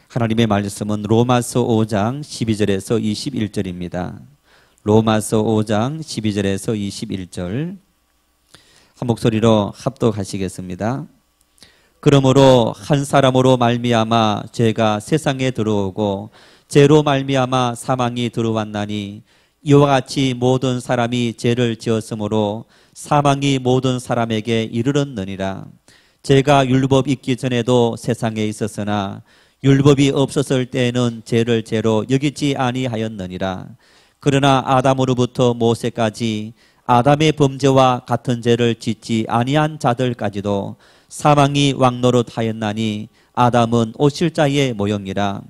하나님의 말씀은 로마서 5장 12절에서 21절입니다. 로마서 5장 12절에서 21절 한 목소리로 합독하시겠습니다. 그러므로 한 사람으로 말미암아 죄가 세상에 들어오고 죄로 말미암아 사망이 들어왔나니 이와 같이 모든 사람이 죄를 지었으므로 사망이 모든 사람에게 이르렀느니라. 죄가 율법 있기 전에도 세상에 있었으나 율법이 없었을 때에는 죄를 죄로 여기지 아니하였느니라. 그러나 아담으로부터 모세까지 아담의 범죄와 같은 죄를 짓지 아니한 자들까지도 사망이 왕노릇하였나니 아담은 오실자의 모형이라.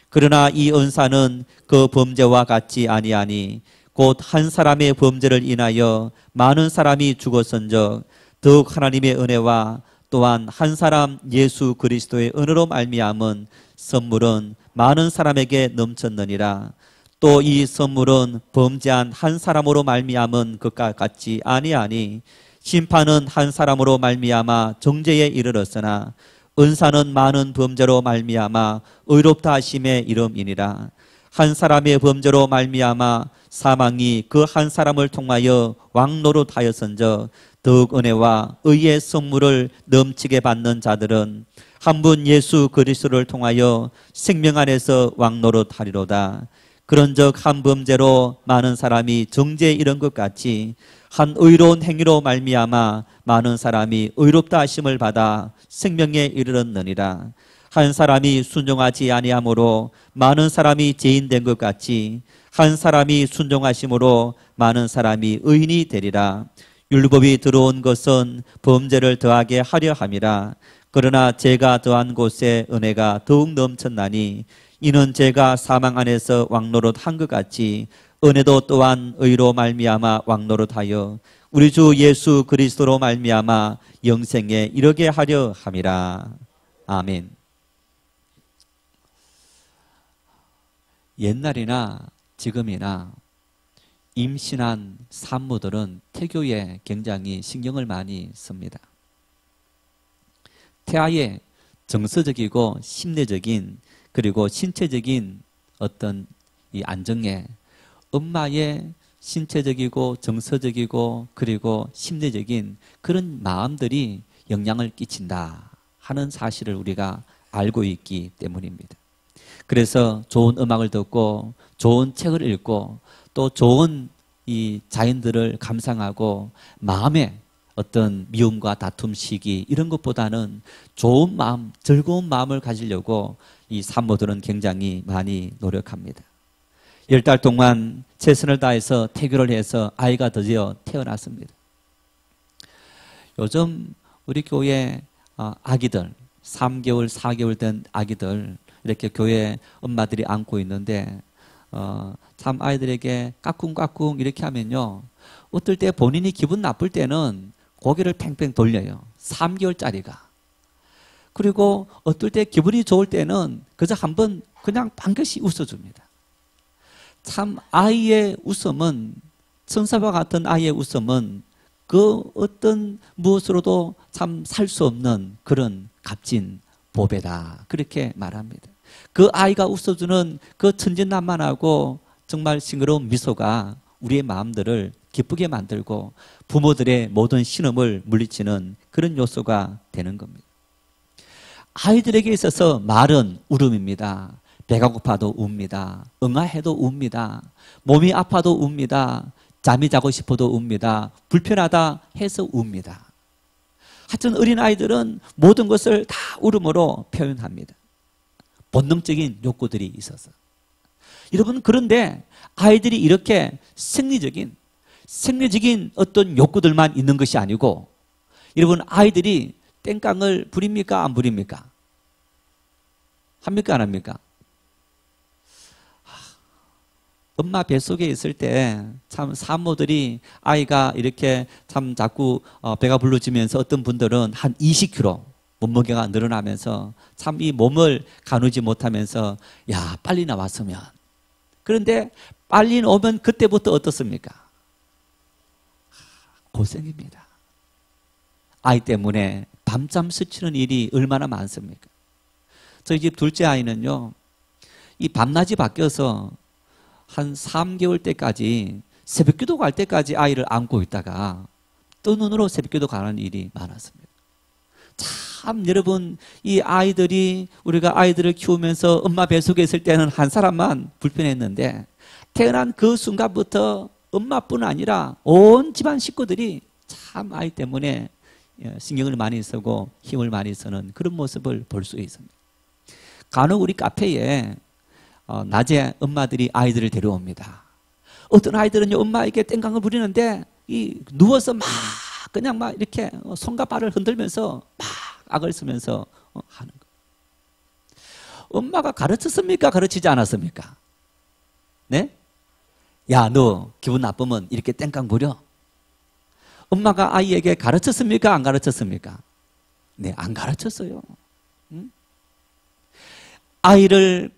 그러나 이 은사는 그 범죄와 같지 아니하니 곧 한 사람의 범죄를 인하여 많은 사람이 죽었은즉 더욱 하나님의 은혜와 또한 한 사람 예수 그리스도의 은혜로 말미암은 선물은 많은 사람에게 넘쳤느니라. 또 이 선물은 범죄한 한 사람으로 말미암은 것과 같지 아니하니 심판은 한 사람으로 말미암아 정죄에 이르렀으나 은사는 많은 범죄로 말미암아 의롭다 하심의 이름이니라. 한 사람의 범죄로 말미암아 사망이 그 한 사람을 통하여 왕노릇하였은즉 더욱 은혜와 의의 선물을 넘치게 받는 자들은 한 분 예수 그리스도를 통하여 생명 안에서 왕노릇하리로다. 그런즉 한 범죄로 많은 사람이 정죄에 이른 것 같이 한 의로운 행위로 말미암아 많은 사람이 의롭다 하심을 받아 생명에 이르렀느니라. 한 사람이 순종하지 아니함으로 많은 사람이 죄인 된 것 같이 한 사람이 순종하심으로 많은 사람이 의인이 되리라. 율법이 들어온 것은 범죄를 더하게 하려 함이라. 그러나 죄가 더한 곳에 은혜가 더욱 넘쳤나니 이는 죄가 사망 안에서 왕노릇한 것 같이 은혜도 또한 의로 말미암아 왕노릇하여 우리 주 예수 그리스도로 말미암아 영생에 이르게 하려 함이라. 아멘. 옛날이나 지금이나 임신한 산모들은 태교에 굉장히 신경을 많이 씁니다. 태아의 정서적이고 심리적인 그리고 신체적인 어떤 이 안정에 엄마의 신체적이고 정서적이고 그리고 심리적인 그런 마음들이 영향을 끼친다 하는 사실을 우리가 알고 있기 때문입니다. 그래서 좋은 음악을 듣고 좋은 책을 읽고 또 좋은 이 자연들을 감상하고 마음에 어떤 미움과 다툼 시기 이런 것보다는 좋은 마음, 즐거운 마음을 가지려고 이 산모들은 굉장히 많이 노력합니다. 10달 동안 최선을 다해서 태교를 해서 아이가 드디어 태어났습니다. 요즘 우리 교회 아기들 3개월, 4개월 된 아기들 이렇게 교회 엄마들이 안고 있는데 참 아이들에게 까꿍까꿍 이렇게 하면요, 어떨 때 본인이 기분 나쁠 때는 고개를 팽팽 돌려요. 3개월짜리가. 그리고 어떨 때 기분이 좋을 때는 그저 한번 그냥 반겨시 웃어줍니다. 참 아이의 웃음은, 천사와 같은 아이의 웃음은 그 어떤 무엇으로도 참 살 수 없는 그런 값진 보배다, 그렇게 말합니다. 그 아이가 웃어주는 그 천진난만하고 정말 싱그러운 미소가 우리의 마음들을 기쁘게 만들고 부모들의 모든 신음을 물리치는 그런 요소가 되는 겁니다. 아이들에게 있어서 말은 울음입니다. 배가 고파도 웁니다. 응아해도 웁니다. 몸이 아파도 웁니다. 잠이 자고 싶어도 웁니다. 불편하다 해서 웁니다. 하여튼 어린아이들은 모든 것을 다 울음으로 표현합니다. 본능적인 욕구들이 있어서. 여러분, 그런데 아이들이 이렇게 생리적인 어떤 욕구들만 있는 것이 아니고, 여러분, 아이들이 땡깡을 부립니까? 안 부립니까? 합니까? 안 합니까? 엄마 뱃속에 있을 때 참 산모들이 아이가 이렇게 참 자꾸 배가 불러지면서 어떤 분들은 한 20kg 몸무게가 늘어나면서 참 이 몸을 가누지 못하면서 야, 빨리 나왔으면. 그런데 빨리 오면 그때부터 어떻습니까? 고생입니다. 아이 때문에 밤잠 스치는 일이 얼마나 많습니까? 저희 집 둘째 아이는요, 이 밤낮이 바뀌어서 한 3개월 때까지 새벽기도 갈 때까지 아이를 안고 있다가 뜬 눈으로 새벽기도 가는 일이 많았습니다. 참 여러분, 이 아이들이, 우리가 아이들을 키우면서 엄마 뱃속에 있을 때는 한 사람만 불편했는데 태어난 그 순간부터 엄마뿐 아니라 온 집안 식구들이 참 아이 때문에 신경을 많이 쓰고 힘을 많이 쓰는 그런 모습을 볼 수 있습니다. 간혹 우리 카페에 낮에 엄마들이 아이들을 데려옵니다. 어떤 아이들은요, 엄마에게 땡깡을 부리는데 누워서 막 그냥 막 이렇게 손과 발을 흔들면서 막 악을 쓰면서 하는 거예요. 엄마가 가르쳤습니까? 가르치지 않았습니까? 네? 야, 너 기분 나쁘면 이렇게 땡깡 부려? 엄마가 아이에게 가르쳤습니까? 안 가르쳤습니까? 네, 안 가르쳤어요. 응? 아이를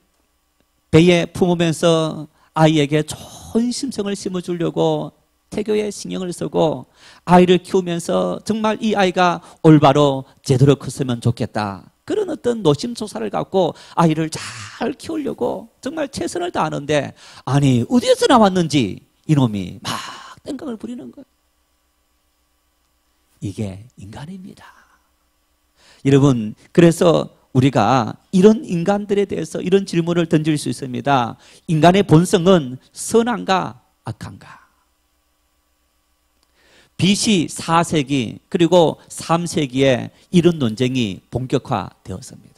배에 품으면서 아이에게 좋은 심성을 심어주려고 태교에 신경을 쓰고 아이를 키우면서 정말 이 아이가 올바로 제대로 컸으면 좋겠다, 그런 어떤 노심초사를 갖고 아이를 잘 키우려고 정말 최선을 다하는데, 아니 어디에서 나왔는지 이놈이 막 땡깡을 부리는 거예요. 이게 인간입니다. 여러분, 그래서 우리가 이런 인간들에 대해서 이런 질문을 던질 수 있습니다. 인간의 본성은 선한가 악한가? BC 4세기 그리고 3세기에 이런 논쟁이 본격화되었습니다.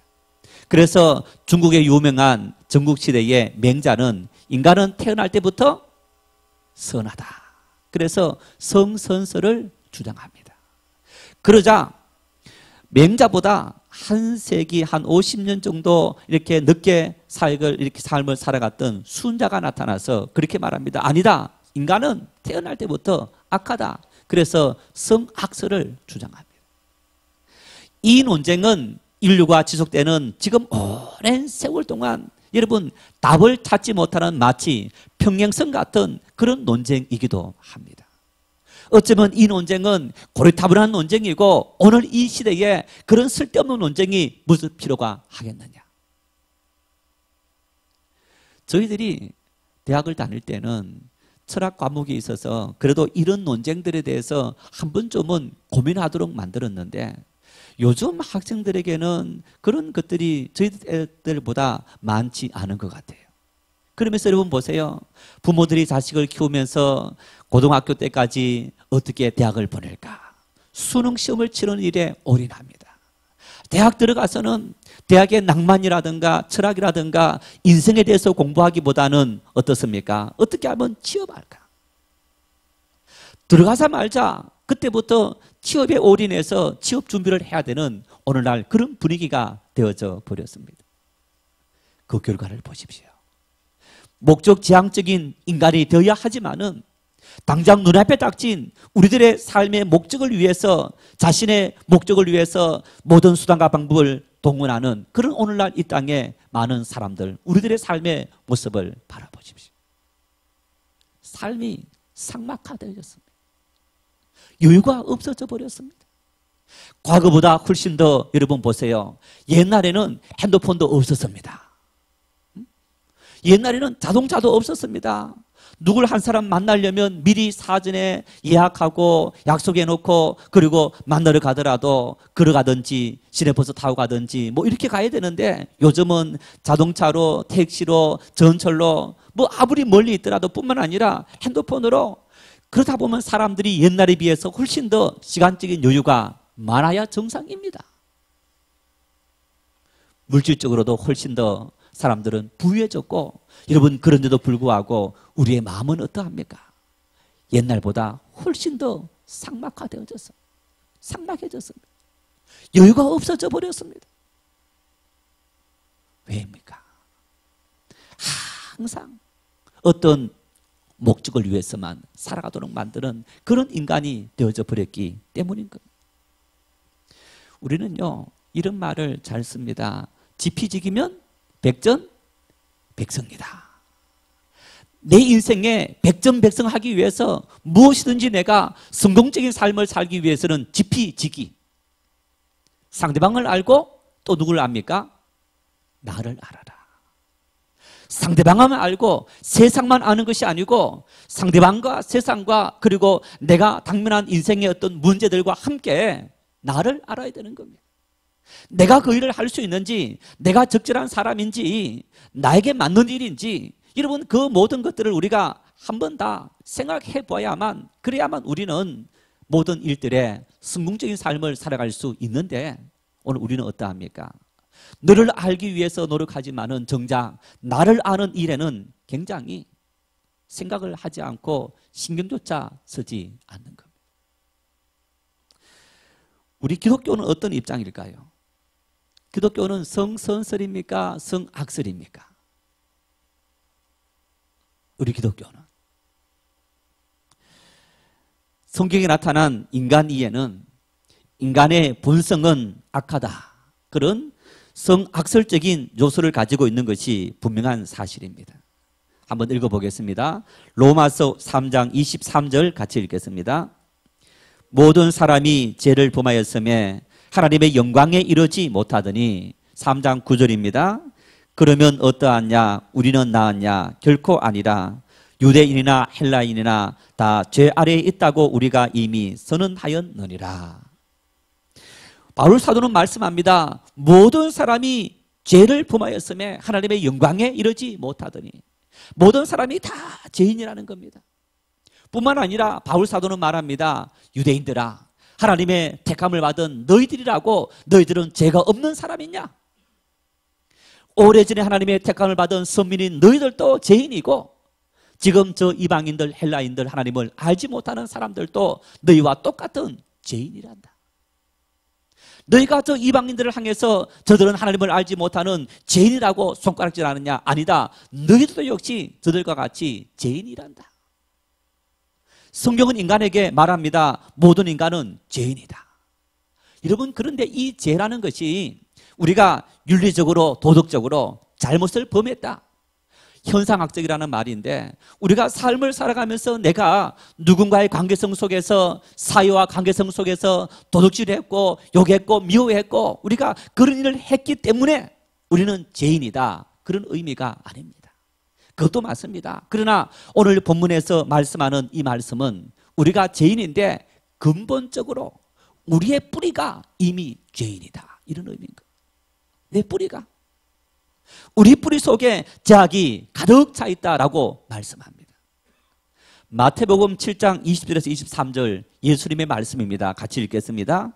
그래서 중국의 유명한 전국시대의 맹자는 인간은 태어날 때부터 선하다, 그래서 성선설을 주장합니다. 그러자 맹자보다 한 세기, 한 50년 정도 이렇게 늦게 삶을 살아갔던 순자가 나타나서 그렇게 말합니다. 아니다, 인간은 태어날 때부터 악하다, 그래서 성악설을 주장합니다. 이 논쟁은 인류가 지속되는 지금 오랜 세월 동안 여러분 답을 찾지 못하는 마치 평행선 같은 그런 논쟁이기도 합니다. 어쩌면 이 논쟁은 고리타분한 논쟁이고 오늘 이 시대에 그런 쓸데없는 논쟁이 무슨 필요가 하겠느냐. 저희들이 대학을 다닐 때는 철학 과목이 있어서 그래도 이런 논쟁들에 대해서 한 번쯤은 고민하도록 만들었는데 요즘 학생들에게는 그런 것들이 저희들보다 많지 않은 것 같아요. 그러면서 여러분 보세요. 부모들이 자식을 키우면서 고등학교 때까지 어떻게 대학을 보낼까? 수능 시험을 치르는 일에 올인합니다. 대학 들어가서는 대학의 낭만이라든가 철학이라든가 인생에 대해서 공부하기보다는 어떻습니까? 어떻게 하면 취업할까? 들어가자마자 그때부터 취업에 올인해서 취업 준비를 해야 되는 오늘날 그런 분위기가 되어져 버렸습니다. 그 결과를 보십시오. 목적 지향적인 인간이 되어야 하지만은 당장 눈앞에 닥친 우리들의 삶의 목적을 위해서, 자신의 목적을 위해서 모든 수단과 방법을 동원하는 그런 오늘날 이 땅에 많은 사람들, 우리들의 삶의 모습을 바라보십시오. 삶이 삭막화되어졌습니다. 여유가 없어져 버렸습니다. 과거보다 훨씬 더 여러분 보세요. 옛날에는 핸드폰도 없었습니다. 옛날에는 자동차도 없었습니다. 누굴 한 사람 만나려면 미리 사전에 예약하고 약속해 놓고 그리고 만나러 가더라도 걸어가든지 시내버스 타고 가든지 뭐 이렇게 가야 되는데 요즘은 자동차로, 택시로, 전철로 뭐 아무리 멀리 있더라도 뿐만 아니라 핸드폰으로, 그러다 보면 사람들이 옛날에 비해서 훨씬 더 시간적인 여유가 많아야 정상입니다. 물질적으로도 훨씬 더 사람들은 부유해졌고, 여러분 그런데도 불구하고 우리의 마음은 어떠합니까? 옛날보다 훨씬 더 삭막화되어졌어요. 삭막해졌습니다. 여유가 없어져 버렸습니다. 왜입니까? 항상 어떤 목적을 위해서만 살아가도록 만드는 그런 인간이 되어져 버렸기 때문인 겁니다. 우리는요 이런 말을 잘 씁니다. 지피지기면 백전백승이다. 내 인생에 백전백승하기 위해서 무엇이든지 내가 성공적인 삶을 살기 위해서는 지피지기, 상대방을 알고 또 누구를 압니까? 나를 알아라. 상대방만 알고 세상만 아는 것이 아니고 상대방과 세상과 그리고 내가 당면한 인생의 어떤 문제들과 함께 나를 알아야 되는 겁니다. 내가 그 일을 할 수 있는지, 내가 적절한 사람인지, 나에게 맞는 일인지, 여러분 그 모든 것들을 우리가 한 번 다 생각해 봐야만, 그래야만 우리는 모든 일들에 성공적인 삶을 살아갈 수 있는데, 오늘 우리는 어떠합니까? 너를 알기 위해서 노력하지만은 정작 나를 아는 일에는 굉장히 생각을 하지 않고 신경조차 쓰지 않는 겁니다. 우리 기독교는 어떤 입장일까요? 기독교는 성선설입니까? 성악설입니까? 우리 기독교는 성경에 나타난 인간 이해는 인간의 본성은 악하다, 그런 성악설적인 요소를 가지고 있는 것이 분명한 사실입니다. 한번 읽어보겠습니다. 로마서 3장 23절 같이 읽겠습니다. 모든 사람이 죄를 범하였음에 하나님의 영광에 이르지 못하더니, 3장 9절입니다. 그러면 어떠하냐? 우리는 나았냐? 결코 아니라 유대인이나 헬라인이나 다 죄 아래에 있다고 우리가 이미 선언하였느니라. 바울 사도는 말씀합니다. 모든 사람이 죄를 범하였음에 하나님의 영광에 이르지 못하더니, 모든 사람이 다 죄인이라는 겁니다. 뿐만 아니라 바울 사도는 말합니다. 유대인들아, 하나님의 택함을 받은 너희들이라고, 너희들은 죄가 없는 사람이냐? 오래전에 하나님의 택함을 받은 선민인 너희들도 죄인이고, 지금 저 이방인들, 헬라인들, 하나님을 알지 못하는 사람들도 너희와 똑같은 죄인이란다. 너희가 저 이방인들을 향해서 저들은 하나님을 알지 못하는 죄인이라고 손가락질하느냐? 아니다. 너희들도 역시 저들과 같이 죄인이란다. 성경은 인간에게 말합니다. 모든 인간은 죄인이다. 여러분, 그런데 이 죄라는 것이 우리가 윤리적으로 도덕적으로 잘못을 범했다, 현상학적이라는 말인데, 우리가 삶을 살아가면서 내가 누군가의 관계성 속에서, 사회와 관계성 속에서 도둑질했고 욕했고 미워했고 우리가 그런 일을 했기 때문에 우리는 죄인이다, 그런 의미가 아닙니다. 그것도 맞습니다. 그러나 오늘 본문에서 말씀하는 이 말씀은 우리가 죄인인데 근본적으로 우리의 뿌리가 이미 죄인이다, 이런 의미인 거예요. 내 뿌리가, 우리 뿌리 속에 죄악이 가득 차 있다라고 말씀합니다. 마태복음 7장 20절에서 23절 예수님의 말씀입니다. 같이 읽겠습니다.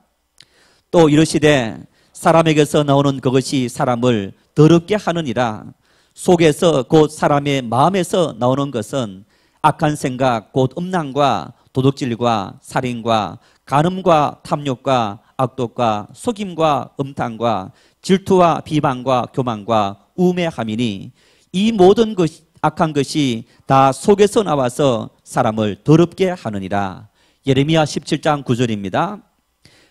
또 이르시되 사람에게서 나오는 그것이 사람을 더럽게 하느니라. 속에서 곧 사람의 마음에서 나오는 것은 악한 생각 곧 음란과 도둑질과 살인과 간음과 탐욕과 악독과 속임과 음탕과 질투와 비방과 교만과 우매함이니, 이 모든 악한 것이 다 속에서 나와서 사람을 더럽게 하느니라. 예레미야 17장 9절입니다.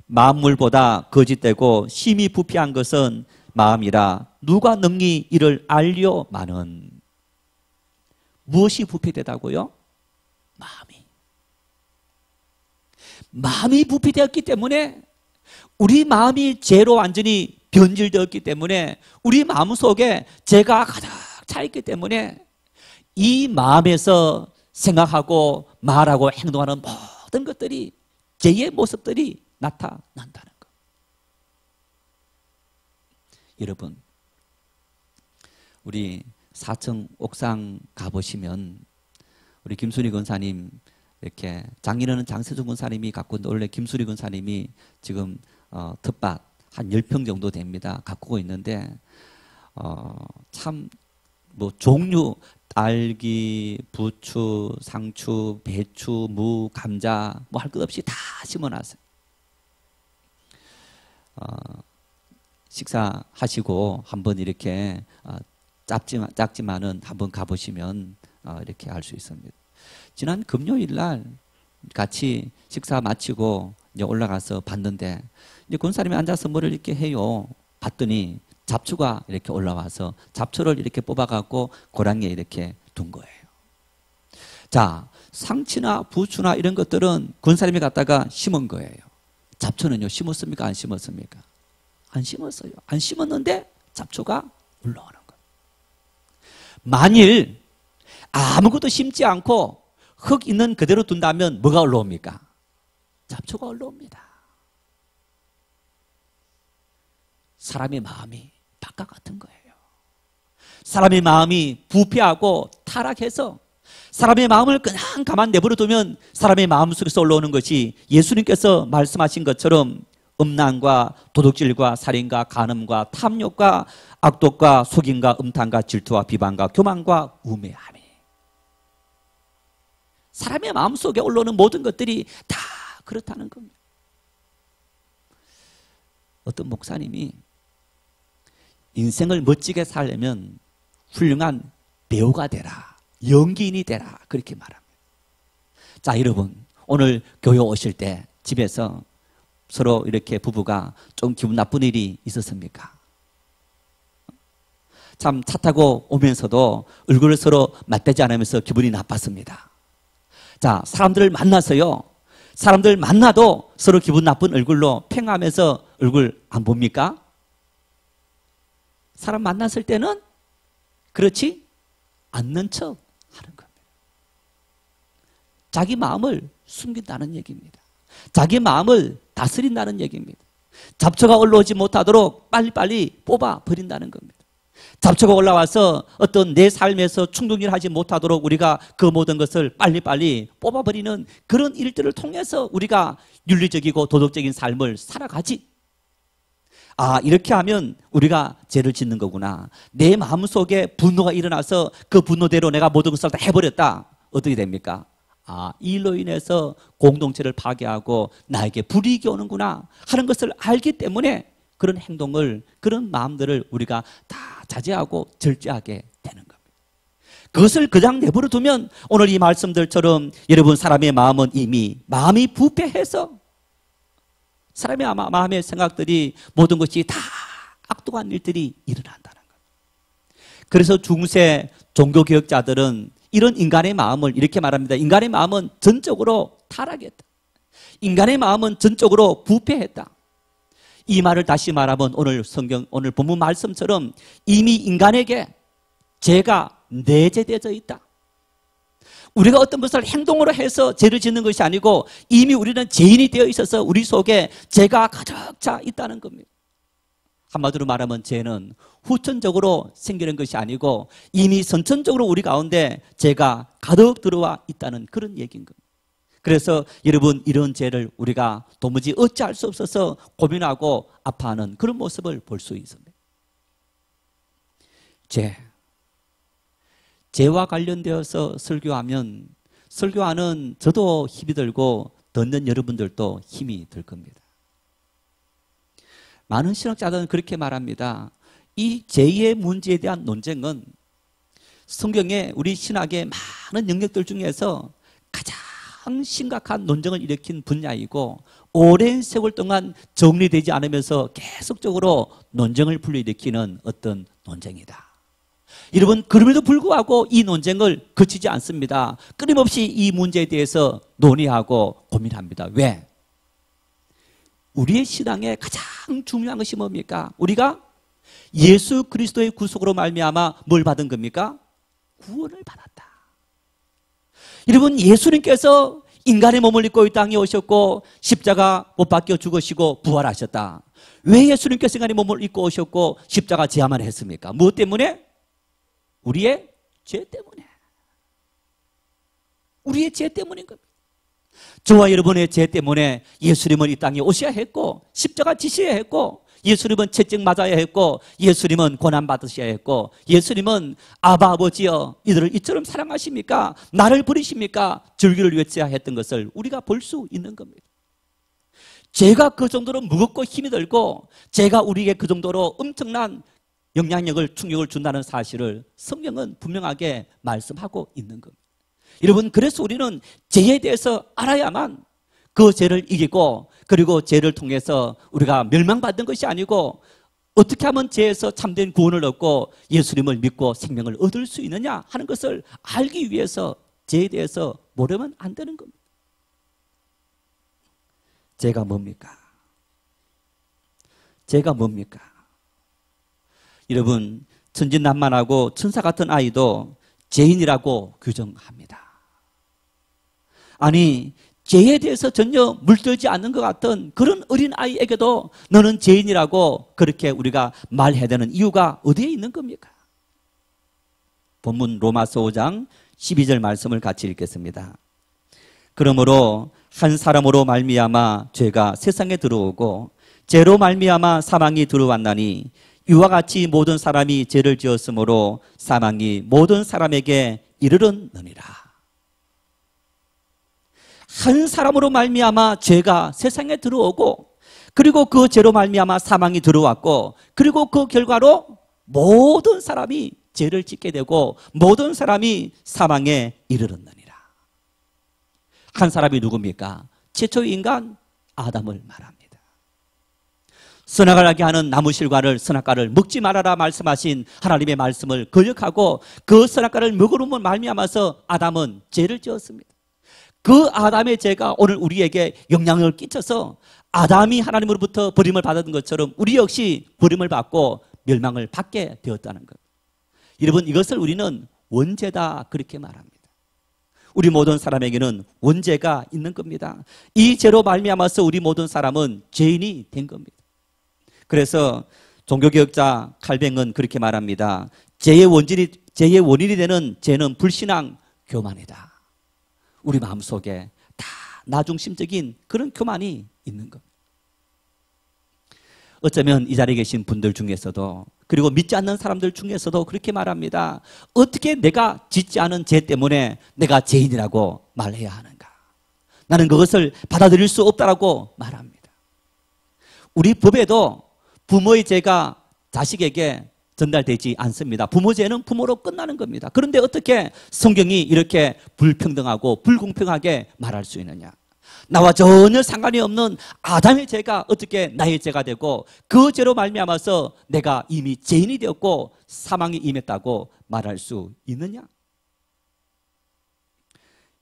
만물보다 거짓되고 심히 부패한 것은 마음이라 누가 능히 이를 알려마는. 무엇이 부패되다고요? 마음이 부패되었기 때문에, 우리 마음이 죄로 완전히 변질되었기 때문에, 우리 마음속에 죄가 가득 차 있기 때문에 이 마음에서 생각하고 말하고 행동하는 모든 것들이, 죄의 모습들이 나타난다는 것. 여러분, 우리 4층 옥상 가보시면 우리 김순희 권사님, 이렇게 장인어른 장세준 권사님이 갖고 있는, 원래 김수리 권사님이 지금 텃밭 한 10평 정도 됩니다. 갖고 있는데 참 뭐 종류, 딸기, 부추, 상추, 배추, 무, 감자 뭐 할 것 없이 다 심어놨어요. 식사하시고 한번 이렇게 작지만은 한번 가보시면 이렇게 알 수 있습니다. 지난 금요일 날 같이 식사 마치고 이제 올라가서 봤는데, 이제 권사님이 앉아서 뭐를 이렇게 해요. 봤더니 잡초가 이렇게 올라와서 잡초를 이렇게 뽑아갖고 고랑이에 이렇게 둔 거예요. 자, 상치나 부추나 이런 것들은 권사님이 갖다가 심은 거예요. 잡초는요, 심었습니까? 안 심었습니까? 안 심었어요. 안 심었는데 잡초가 올라오는 것. 만일 아무것도 심지 않고 흙 있는 그대로 둔다면 뭐가 올라옵니까? 잡초가 올라옵니다. 사람의 마음이 바깥 같은 거예요. 사람의 마음이 부패하고 타락해서 사람의 마음을 그냥 가만 내버려 두면 사람의 마음속에서 올라오는 것이 예수님께서 말씀하신 것처럼 음란과 도둑질과 살인과 간음과 탐욕과 악독과 속임과 음탕과 질투와 비방과 교만과 우매함이, 사람의 마음속에 올라오는 모든 것들이 다 그렇다는 겁니다. 어떤 목사님이 인생을 멋지게 살려면 훌륭한 배우가 되라, 연기인이 되라, 그렇게 말합니다. 자, 여러분, 오늘 교회 오실 때 집에서 서로 이렇게 부부가 좀 기분 나쁜 일이 있었습니까? 참 차 타고 오면서도 얼굴을 서로 맞대지 않으면서 기분이 나빴습니다. 자, 사람들을 만나서요, 사람들 만나도 서로 기분 나쁜 얼굴로 팽하면서 얼굴 안 봅니까? 사람 만났을 때는 그렇지 않는 척 하는 겁니다. 자기 마음을 숨긴다는 얘기입니다. 자기 마음을 다스린다는 얘기입니다. 잡초가 올라오지 못하도록 빨리빨리 뽑아버린다는 겁니다. 잡초가 올라와서 어떤 내 삶에서 충동을 하지 못하도록 우리가 그 모든 것을 빨리빨리 뽑아버리는 그런 일들을 통해서 우리가 윤리적이고 도덕적인 삶을 살아가지. 아, 이렇게 하면 우리가 죄를 짓는 거구나. 내 마음속에 분노가 일어나서 그 분노대로 내가 모든 것을 다 해버렸다. 어떻게 됩니까? 아, 이 일로 인해서 공동체를 파괴하고 나에게 불이익이 오는구나 하는 것을 알기 때문에 그런 행동을, 그런 마음들을 우리가 다 자제하고 절제하게 되는 겁니다. 그것을 그냥 내버려 두면 오늘 이 말씀들처럼 여러분, 사람의 마음은 이미 마음이 부패해서 사람의 마음의 생각들이 모든 것이 다 악독한 일들이 일어난다는 거예요. 그래서 중세 종교개혁자들은 이런 인간의 마음을 이렇게 말합니다. 인간의 마음은 전적으로 타락했다. 인간의 마음은 전적으로 부패했다. 이 말을 다시 말하면 오늘 성경, 오늘 본문 말씀처럼 이미 인간에게 죄가 내재되어 있다. 우리가 어떤 것을 행동으로 해서 죄를 짓는 것이 아니고 이미 우리는 죄인이 되어 있어서 우리 속에 죄가 가득 차 있다는 겁니다. 한마디로 말하면 죄는 후천적으로 생기는 것이 아니고 이미 선천적으로 우리 가운데 죄가 가득 들어와 있다는 그런 얘기인 겁니다. 그래서 여러분, 이런 죄를 우리가 도무지 어찌할 수 없어서 고민하고 아파하는 그런 모습을 볼 수 있습니다. 죄와 관련되어서 설교하면 설교하는 저도 힘이 들고 듣는 여러분들도 힘이 들 겁니다. 많은 신학자들은 그렇게 말합니다. 이 죄의 문제에 대한 논쟁은 성경에 우리 신학의 많은 영역들 중에서 가장 심각한 논쟁을 일으킨 분야이고 오랜 세월 동안 정리되지 않으면서 계속적으로 논쟁을 불러일으키는 어떤 논쟁이다. 여러분, 그럼에도 불구하고 이 논쟁을 그치지 않습니다. 끊임없이 이 문제에 대해서 논의하고 고민합니다. 왜? 우리의 신앙에 가장 중요한 것이 뭡니까? 우리가 예수 그리스도의 구속으로 말미암아 뭘 받은 겁니까? 구원을 받았다. 여러분, 예수님께서 인간의 몸을 입고 이 땅에 오셨고 십자가 못 박혀 죽으시고 부활하셨다. 왜 예수님께서 인간의 몸을 입고 오셨고 십자가 제야만 했습니까? 무엇 때문에? 우리의 죄 때문에. 우리의 죄 때문인 겁니다. 저와 여러분의 죄 때문에 예수님은 이 땅에 오셔야 했고 십자가 지셔야 했고 예수님은 채찍 맞아야 했고 예수님은 고난 받으셔야 했고 예수님은 아바 아버지여 이들을 이처럼 사랑하십니까? 나를 버리십니까? 절규를 외쳐야 했던 것을 우리가 볼 수 있는 겁니다. 죄가 그 정도로 무겁고 힘이 들고 죄가 우리에게 그 정도로 엄청난 영향력을, 충격을 준다는 사실을 성경은 분명하게 말씀하고 있는 겁니다. 여러분, 그래서 우리는 죄에 대해서 알아야만 그 죄를 이기고 그리고 죄를 통해서 우리가 멸망받는 것이 아니고 어떻게 하면 죄에서 참된 구원을 얻고 예수님을 믿고 생명을 얻을 수 있느냐 하는 것을 알기 위해서 죄에 대해서 모르면 안 되는 겁니다. 죄가 뭡니까? 죄가 뭡니까? 여러분, 천진난만하고 천사 같은 아이도 죄인이라고 규정합니다. 아니, 죄에 대해서 전혀 물들지 않는 것 같은 그런 어린 아이에게도 너는 죄인이라고 그렇게 우리가 말해야 되는 이유가 어디에 있는 겁니까? 본문 로마서 5장 12절 말씀을 같이 읽겠습니다. 그러므로 한 사람으로 말미암아 죄가 세상에 들어오고 죄로 말미암아 사망이 들어왔나니 이와 같이 모든 사람이 죄를 지었으므로 사망이 모든 사람에게 이르렀느니라. 한 사람으로 말미암아 죄가 세상에 들어오고 그리고 그 죄로 말미암아 사망이 들어왔고 그리고 그 결과로 모든 사람이 죄를 짓게 되고 모든 사람이 사망에 이르렀느니라. 한 사람이 누굽니까? 최초의 인간 아담을 말합니다. 선악을 하게 하는 나무실과를 선악과를 먹지 말아라 말씀하신 하나님의 말씀을 거역하고 그 선악과를 먹으므로 말미암아서 아담은 죄를 지었습니다. 그 아담의 죄가 오늘 우리에게 영향을 끼쳐서 아담이 하나님으로부터 버림을 받은 것처럼 우리 역시 버림을 받고 멸망을 받게 되었다는 것. 여러분, 이것을 우리는 원죄다 그렇게 말합니다. 우리 모든 사람에게는 원죄가 있는 겁니다. 이 죄로 말미암아서 우리 모든 사람은 죄인이 된 겁니다. 그래서 종교개혁자 칼뱅은 그렇게 말합니다. 죄의 원인이 되는 죄는 불신앙, 교만이다. 우리 마음속에 다 나중심적인 그런 교만이 있는 것. 어쩌면 이 자리에 계신 분들 중에서도 그리고 믿지 않는 사람들 중에서도 그렇게 말합니다. 어떻게 내가 짓지 않은 죄 때문에 내가 죄인이라고 말해야 하는가? 나는 그것을 받아들일 수 없다라고 말합니다. 우리 법에도 부모의 죄가 자식에게 전달되지 않습니다. 부모 죄는 부모로 끝나는 겁니다. 그런데 어떻게 성경이 이렇게 불평등하고 불공평하게 말할 수 있느냐? 나와 전혀 상관이 없는 아담의 죄가 어떻게 나의 죄가 되고 그 죄로 말미암아서 내가 이미 죄인이 되었고 사망이 임했다고 말할 수 있느냐?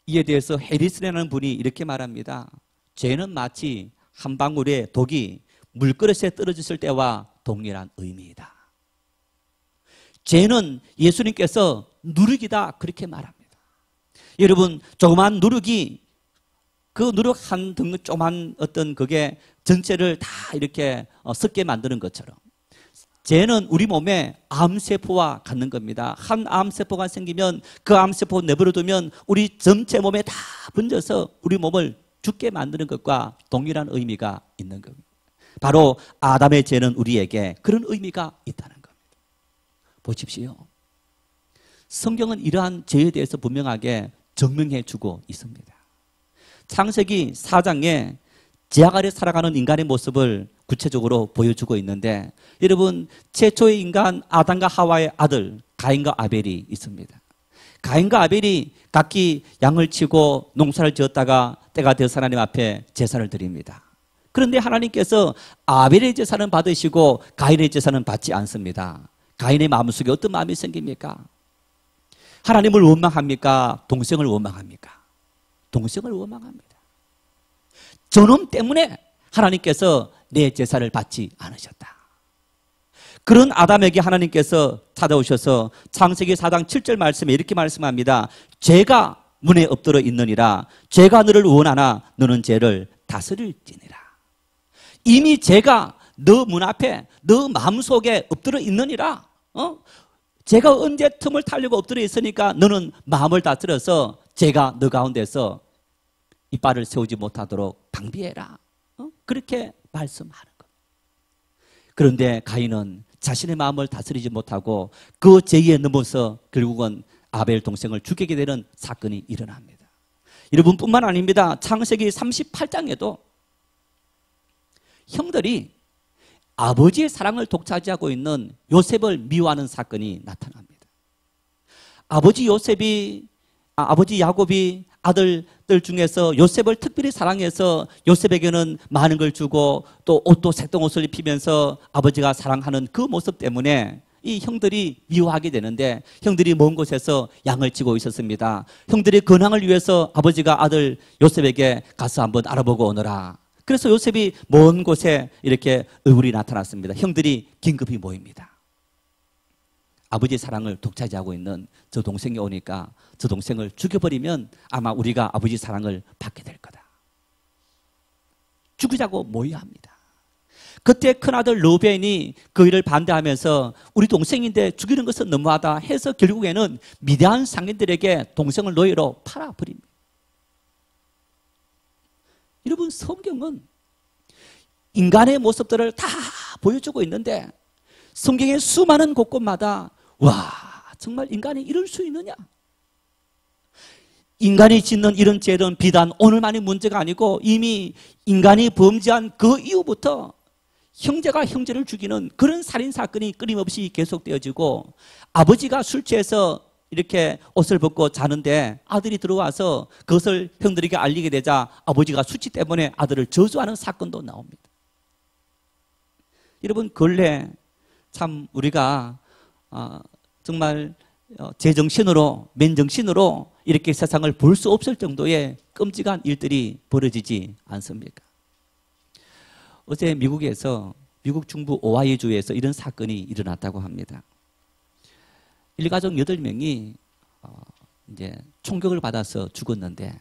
이에 대해서 해리스라는 분이 이렇게 말합니다. 죄는 마치 한 방울의 독이 물그릇에 떨어졌을 때와 동일한 의미이다. 죄는 예수님께서 누룩이다 그렇게 말합니다. 여러분, 조그만 누룩이 그 누룩 한 등 조그만 어떤 그게 전체를 다 이렇게 섞게 만드는 것처럼 죄는 우리 몸에 암세포와 같는 겁니다. 한 암세포가 생기면 그 암세포 내버려두면 우리 전체 몸에 다 번져서 우리 몸을 죽게 만드는 것과 동일한 의미가 있는 겁니다. 바로 아담의 죄는 우리에게 그런 의미가 있다는 겁니다. 보십시오. 성경은 이러한 죄에 대해서 분명하게 증명해 주고 있습니다. 창세기 4장에 죄악 아래 살아가는 인간의 모습을 구체적으로 보여주고 있는데 여러분, 최초의 인간 아담과 하와의 아들 가인과 아벨이 있습니다. 가인과 아벨이 각기 양을 치고 농사를 지었다가 때가 되어서 하나님 앞에 제사를 드립니다. 그런데 하나님께서 아벨의 제사는 받으시고 가인의 제사는 받지 않습니다. 가인의 마음속에 어떤 마음이 생깁니까? 하나님을 원망합니까? 동생을 원망합니까? 동생을 원망합니다. 저놈 때문에 하나님께서 내 제사를 받지 않으셨다. 그런 아담에게 하나님께서 찾아오셔서 창세기 4장 7절 말씀에 이렇게 말씀합니다. 죄가 문에 엎드려 있느니라. 죄가 너를 원하나 너는 죄를 다스릴지니라. 이미 죄가 너 문 앞에 너 마음속에 엎드려 있느니라. 죄가 언제 틈을 타려고 엎드려 있으니까 너는 마음을 다스려서 죄가 너 가운데서 이빨을 세우지 못하도록 방비해라. 그렇게 말씀하는 것. 그런데 가인은 자신의 마음을 다스리지 못하고 그 죄에 넘어서 결국은 아벨 동생을 죽이게 되는 사건이 일어납니다. 여러분 뿐만 아닙니다. 창세기 38장에도 형들이 아버지의 사랑을 독차지하고 있는 요셉을 미워하는 사건이 나타납니다. 아버지 야곱이 아들들 중에서 요셉을 특별히 사랑해서 요셉에게는 많은 걸 주고 또 옷도 색동 옷을 입히면서 아버지가 사랑하는 그 모습 때문에 이 형들이 미워하게 되는데 형들이 먼 곳에서 양을 치고 있었습니다. 형들이 근황을 위해서 아버지가 아들 요셉에게 가서 한번 알아보고 오너라. 그래서 요셉이 먼 곳에 이렇게 얼굴이 나타났습니다. 형들이 긴급히 모입니다. 아버지의 사랑을 독차지하고 있는 저 동생이 오니까 저 동생을 죽여버리면 아마 우리가 아버지 사랑을 받게 될 거다. 죽이자고 모여야 합니다. 그때 큰아들 르벤이 그 일을 반대하면서 우리 동생인데 죽이는 것은 너무하다 해서 결국에는 미디안 상인들에게 동생을 노예로 팔아버립니다. 여러분, 성경은 인간의 모습들을 다 보여주고 있는데 성경의 수많은 곳곳마다 와, 정말 인간이 이럴 수 있느냐? 인간이 짓는 이런 죄는 비단 오늘만의 문제가 아니고 이미 인간이 범죄한 그 이후부터 형제가 형제를 죽이는 그런 살인사건이 끊임없이 계속되어지고, 아버지가 술 취해서 이렇게 옷을 벗고 자는데 아들이 들어와서 그것을 형들에게 알리게 되자 아버지가 수치 때문에 아들을 저주하는 사건도 나옵니다. 여러분, 근래 참 우리가 정말 제정신으로 맨정신으로 이렇게 세상을 볼 수 없을 정도의 끔찍한 일들이 벌어지지 않습니까? 어제 미국에서, 미국 중부 오하이오주에서 이런 사건이 일어났다고 합니다. 일가족 8명이 이제 총격을 받아서 죽었는데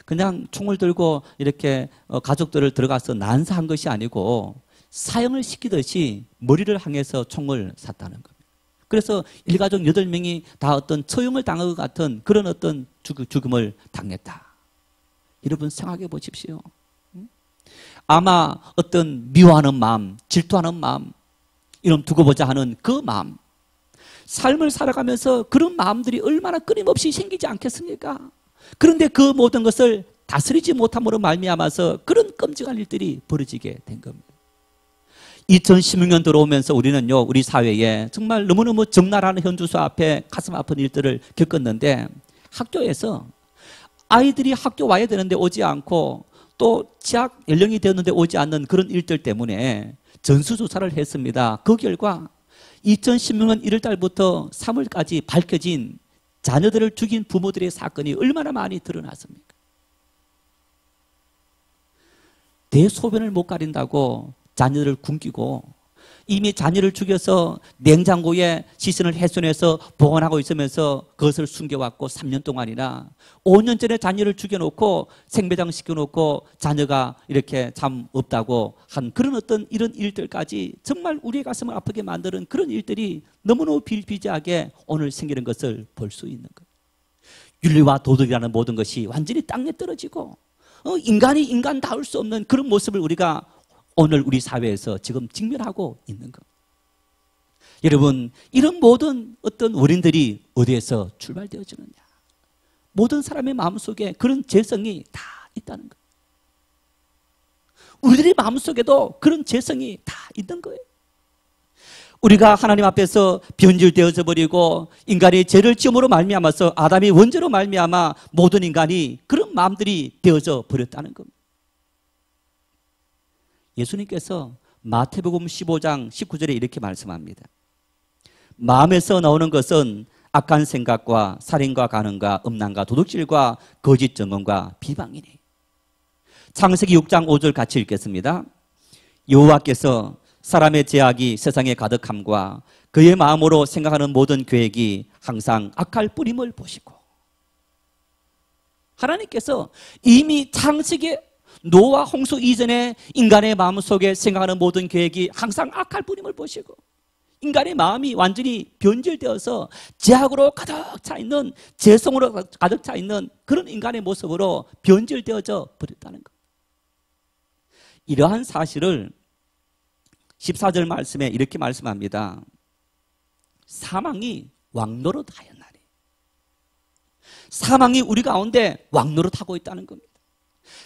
그냥 총을 들고 이렇게 가족들을 들어가서 난사한 것이 아니고 사형을 시키듯이 머리를 향해서 총을 쐈다는 겁니다. 그래서 일가족 8명이 다 어떤 처형을 당한 것 같은 그런 어떤 죽음을 당했다. 여러분, 생각해 보십시오. 아마 어떤 미워하는 마음, 질투하는 마음, 이런 두고 보자 하는 그 마음, 삶을 살아가면서 그런 마음들이 얼마나 끊임없이 생기지 않겠습니까? 그런데 그 모든 것을 다스리지 못함으로 말미암아서 그런 끔찍한 일들이 벌어지게 된 겁니다. 2016년 들어오면서 우리는요, 우리 사회에 정말 너무너무 적나라한 현주소 앞에 가슴 아픈 일들을 겪었는데, 학교에서 아이들이 학교 와야 되는데 오지 않고 또 취학 연령이 되었는데 오지 않는 그런 일들 때문에 전수조사를 했습니다. 그 결과 2016년 1월 달부터 3월까지 밝혀진 자녀들을 죽인 부모들의 사건이 얼마나 많이 드러났습니까? 대소변을 못 가린다고 자녀들을 굶기고, 이미 자녀를 죽여서 냉장고에 시신을 훼손해서 보관하고 있으면서 그것을 숨겨왔고 3년 동안이나, 5년 전에 자녀를 죽여놓고 생배당 시켜놓고 자녀가 이렇게 참 없다고 한 그런 어떤 이런 일들까지 정말 우리의 가슴을 아프게 만드는 그런 일들이 너무너무 비일비재하게 오늘 생기는 것을 볼 수 있는 거예요. 윤리와 도덕이라는 모든 것이 완전히 땅에 떨어지고 인간이 인간다울 수 없는 그런 모습을 우리가 오늘 우리 사회에서 지금 직면하고 있는 것. 여러분, 이런 모든 어떤 원인들이 어디에서 출발되어지느냐? 모든 사람의 마음속에 그런 재성이 다 있다는 것. 우리들의 마음속에도 그런 재성이 다 있는 거예요. 우리가 하나님 앞에서 변질되어져 버리고 인간이 죄를 지음으로 말미암아서 아담이 원죄로 말미암아 모든 인간이 그런 마음들이 되어져 버렸다는 겁니다. 예수님께서 마태복음 15장 19절에 이렇게 말씀합니다. 마음에서 나오는 것은 악한 생각과 살인과 간음과 음란과 도둑질과 거짓 증언과 비방이니. 창세기 6장 5절 같이 읽겠습니다. 여호와께서 사람의 죄악이 세상에 가득함과 그의 마음으로 생각하는 모든 계획이 항상 악할 뿌림을 보시고. 하나님께서 이미 창세기에 노아 홍수 이전에 인간의 마음속에 생각하는 모든 계획이 항상 악할 뿌림을 보시고, 인간의 마음이 완전히 변질되어서 죄악으로 가득 차 있는, 죄성으로 가득 차 있는 그런 인간의 모습으로 변질되어져 버렸다는 것. 이러한 사실을 14절 말씀에 이렇게 말씀합니다. 사망이 왕노릇하였나니. 사망이 우리 가운데 왕노릇하고 있다는 겁니다.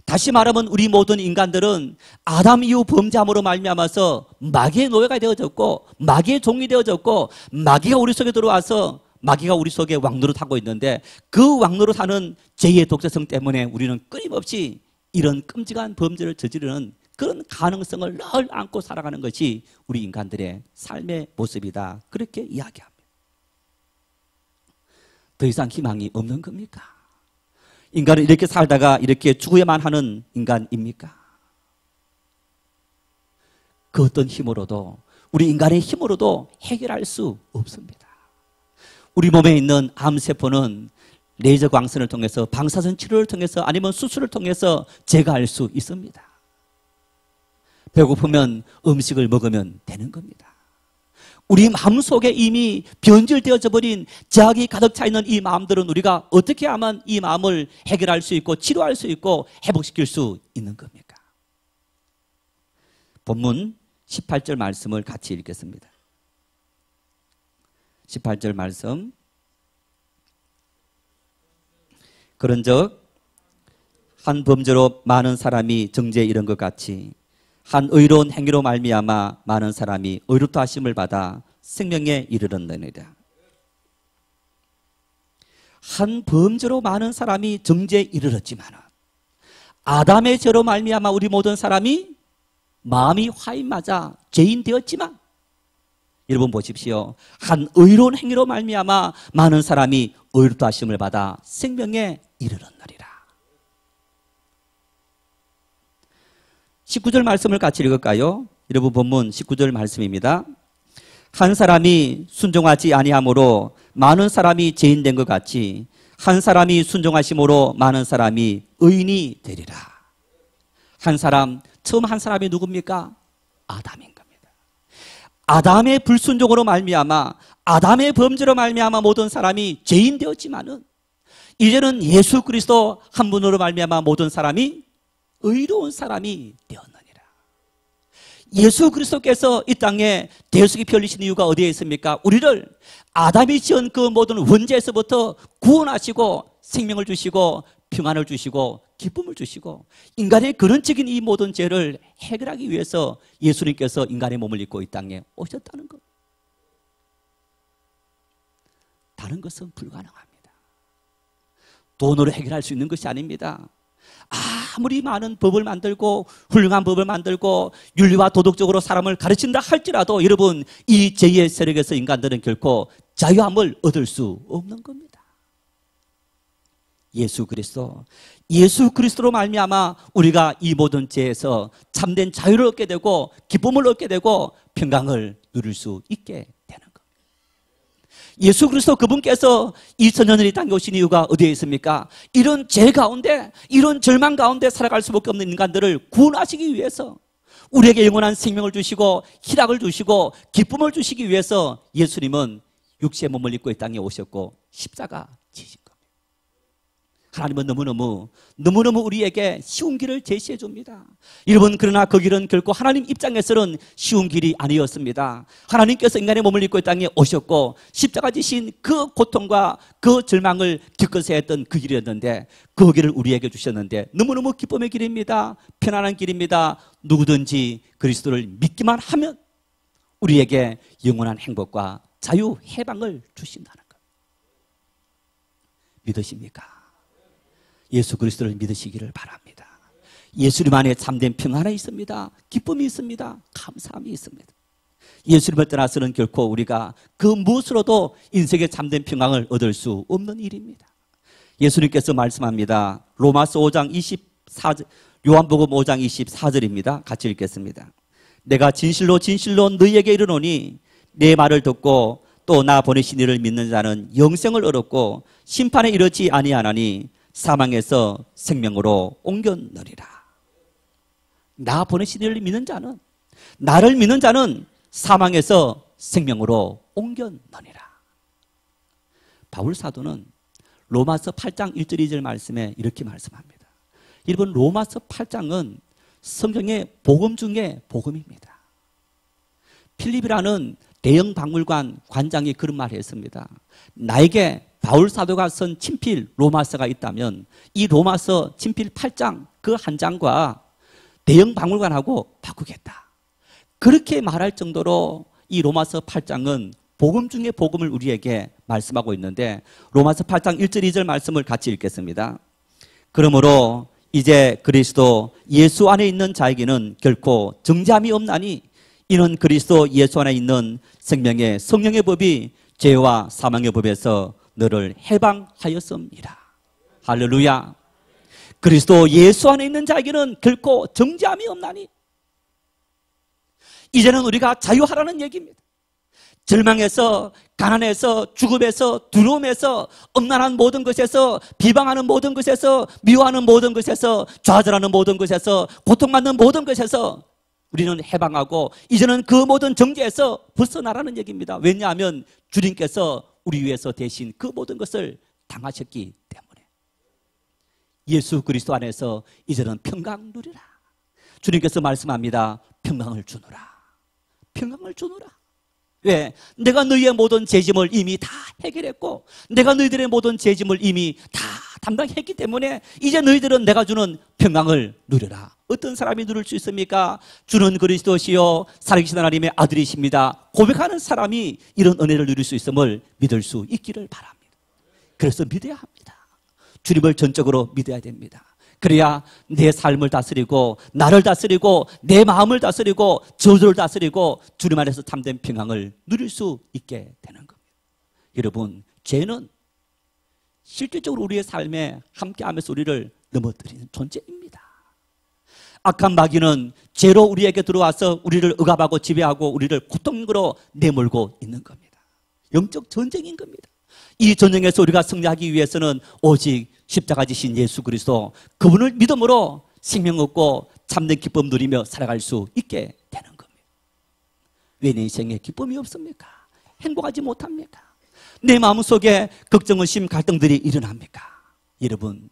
다시 말하면 우리 모든 인간들은 아담 이후 범죄함으로 말미암아서 마귀의 노예가 되어졌고, 마귀의 종이 되어졌고, 마귀가 우리 속에 들어와서 마귀가 우리 속에 왕노릇하고 있는데, 그 왕노릇하는 죄의 독재성 때문에 우리는 끊임없이 이런 끔찍한 범죄를 저지르는 그런 가능성을 늘 안고 살아가는 것이 우리 인간들의 삶의 모습이다, 그렇게 이야기합니다. 더 이상 희망이 없는 겁니까? 인간은 이렇게 살다가 이렇게 죽어야만 하는 인간입니까? 그 어떤 힘으로도, 우리 인간의 힘으로도 해결할 수 없습니다. 우리 몸에 있는 암세포는 레이저 광선을 통해서, 방사선 치료를 통해서, 아니면 수술을 통해서 제거할 수 있습니다. 배고프면 음식을 먹으면 되는 겁니다. 우리 마음속에 이미 변질되어져 버린 제약이 가득 차 있는 이 마음들은 우리가 어떻게 하면 이 마음을 해결할 수 있고 치료할 수 있고 회복시킬 수 있는 겁니까? 본문 18절 말씀을 같이 읽겠습니다. 18절 말씀. 그런즉 한 범죄로 많은 사람이 정죄에 이른 것 같이 한 의로운 행위로 말미암아 많은 사람이 의롭다 하심을 받아 생명에 이르렀느니라. 한 범죄로 많은 사람이 정죄에 이르렀지만 아담의 죄로 말미암아 우리 모든 사람이 마음이 화인 맞아 죄인 되었지만, 여러분 보십시오. 한 의로운 행위로 말미암아 많은 사람이 의롭다 하심을 받아 생명에 이르렀느니라. 19절 말씀을 같이 읽을까요? 여러분 본문 19절 말씀입니다. 한 사람이 순종하지 아니함으로 많은 사람이 죄인 된 것 같이 한 사람이 순종하심으로 많은 사람이 의인이 되리라. 처음 한 사람이 누굽니까? 아담인 겁니다. 아담의 불순종으로 말미암아, 아담의 범죄로 말미암아 모든 사람이 죄인 되었지만은 이제는 예수 그리스도 한 분으로 말미암아 모든 사람이 의로운 사람이 되었느니라. 예수 그리스도께서 이 땅에 대속이 펴리신 이유가 어디에 있습니까? 우리를 아담이 지은 그 모든 원죄에서부터 구원하시고 생명을 주시고 평안을 주시고 기쁨을 주시고 인간의 근원적인 이 모든 죄를 해결하기 위해서 예수님께서 인간의 몸을 입고 이 땅에 오셨다는 것. 다른 것은 불가능합니다. 돈으로 해결할 수 있는 것이 아닙니다. 아무리 많은 법을 만들고 훌륭한 법을 만들고 윤리와 도덕적으로 사람을 가르친다 할지라도 여러분, 이 죄의 세력에서 인간들은 결코 자유함을 얻을 수 없는 겁니다. 예수 그리스도로 말미암아 우리가 이 모든 죄에서 참된 자유를 얻게 되고 기쁨을 얻게 되고 평강을 누릴 수 있게 되는 겁니다. 예수 그리스도 그분께서 2000년을 이 땅에 오신 이유가 어디에 있습니까? 이런 죄 가운데, 이런 절망 가운데 살아갈 수밖에 없는 인간들을 구원하시기 위해서, 우리에게 영원한 생명을 주시고 희락을 주시고 기쁨을 주시기 위해서 예수님은 육체의 몸을 입고 이 땅에 오셨고 십자가 지신 겁니다. 하나님은 너무너무 우리에게 쉬운 길을 제시해 줍니다. 여러분, 그러나 그 길은 결코 하나님 입장에서는 쉬운 길이 아니었습니다. 하나님께서 인간의 몸을 입고 이 땅에 오셨고 십자가 지신 그 고통과 그 절망을 겪으셔야 했던 그 길이었는데, 그 길을 우리에게 주셨는데 너무너무 기쁨의 길입니다. 편안한 길입니다. 누구든지 그리스도를 믿기만 하면 우리에게 영원한 행복과 자유, 해방을 주신다는 것. 믿으십니까? 예수 그리스도를 믿으시기를 바랍니다. 예수님 안에 참된 평안이 있습니다. 기쁨이 있습니다. 감사함이 있습니다. 예수님을 떠나서는 결코 우리가 그 무엇으로도 인생의 참된 평안을 얻을 수 없는 일입니다. 예수님께서 말씀합니다. 로마서 5장 24절, 요한복음 5장 24절입니다. 같이 읽겠습니다. 내가 진실로 너희에게 이르노니 내 말을 듣고 또 나 보내신 이를 믿는 자는 영생을 얻었고 심판에 이르지 아니하나니 사망에서 생명으로 옮겼느니라. 나 보내신 이를 믿는 자는, 나를 믿는 자는 사망에서 생명으로 옮겼느니라. 바울 사도는 로마서 8장 1절 2절 말씀에 이렇게 말씀합니다. 여러분, 로마서 8장은 성경의 복음 중에 복음입니다. 필립이라는 대형 박물관 관장이 그런 말을 했습니다. 나에게 바울 사도가 쓴 친필 로마서가 있다면 이 로마서 친필 8장 그 한 장과 대형 박물관하고 바꾸겠다. 그렇게 말할 정도로 이 로마서 8장은 복음 중에 복음을 우리에게 말씀하고 있는데, 로마서 8장 1절 2절 말씀을 같이 읽겠습니다. 그러므로 이제 그리스도 예수 안에 있는 자에게는 결코 정죄함이 없나니 이는 그리스도 예수 안에 있는 생명의 성령의 법이 죄와 사망의 법에서 너를 해방하였습니다. 할렐루야. 그리스도 예수 안에 있는 자에게는 결코 정죄함이 없나니, 이제는 우리가 자유하라는 얘기입니다. 절망에서, 가난에서, 죽음에서, 두려움에서, 엄난한 모든 것에서, 비방하는 모든 것에서, 미워하는 모든 것에서, 좌절하는 모든 것에서, 고통받는 모든 것에서 우리는 해방하고 이제는 그 모든 정죄에서 벗어나라는 얘기입니다. 왜냐하면 주님께서 우리 위해서 대신 그 모든 것을 당하셨기 때문에. 예수 그리스도 안에서 이제는 평강 누리라. 주님께서 말씀합니다. 평강을 주노라. 평강을 주노라. 왜? 내가 너희의 모든 죄짐을 이미 다 해결했고 내가 너희들의 모든 죄짐을 이미 다 담당했기 때문에 이제 너희들은 내가 주는 평강을 누려라. 어떤 사람이 누릴 수 있습니까? 주는 그리스도시요 살아계신 하나님의 아들이십니다. 고백하는 사람이 이런 은혜를 누릴 수 있음을 믿을 수 있기를 바랍니다. 그래서 믿어야 합니다. 주님을 전적으로 믿어야 됩니다. 그래야 내 삶을 다스리고 나를 다스리고 내 마음을 다스리고 저주를 다스리고 주님 안에서 참된 평강을 누릴 수 있게 되는 겁니다. 여러분, 죄는 실질적으로 우리의 삶에 함께하면서 우리를 넘어뜨리는 존재입니다. 악한 마귀는 죄로 우리에게 들어와서 우리를 억압하고 지배하고 우리를 고통으로 내몰고 있는 겁니다. 영적 전쟁인 겁니다. 이 전쟁에서 우리가 승리하기 위해서는 오직 십자가 지신 예수 그리스도 그분을 믿음으로 생명 얻고 참된 기쁨 누리며 살아갈 수 있게 되는 겁니다. 왜 내 인생에 기쁨이 없습니까? 행복하지 못합니까? 내 마음속에 걱정, 의심, 갈등들이 일어납니까? 여러분,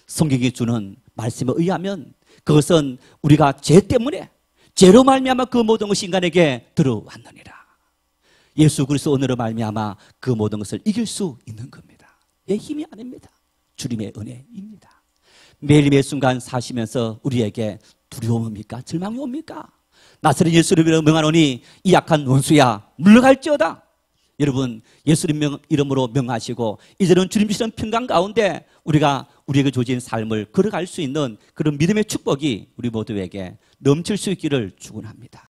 성경이 주는 말씀에 의하면 그것은 우리가 죄 때문에 죄로 말미암아 그 모든 것이 인간에게 들어왔느니라. 예수 그리스도 은혜로 말미암아 그 모든 것을 이길 수 있는 겁니다. 내 힘이 아닙니다. 주님의 은혜입니다. 매일매일 순간 사시면서 우리에게 두려움이 옵니까? 절망이 옵니까? 나사렛 예수를 명하노니 이 약한 원수야 물러갈지어다. 여러분, 예수님 이름으로 명하시고 이제는 주님 주시는 평강 가운데 우리가 우리에게 주어진 삶을 걸어갈 수 있는 그런 믿음의 축복이 우리 모두에게 넘칠 수 있기를 축원합니다.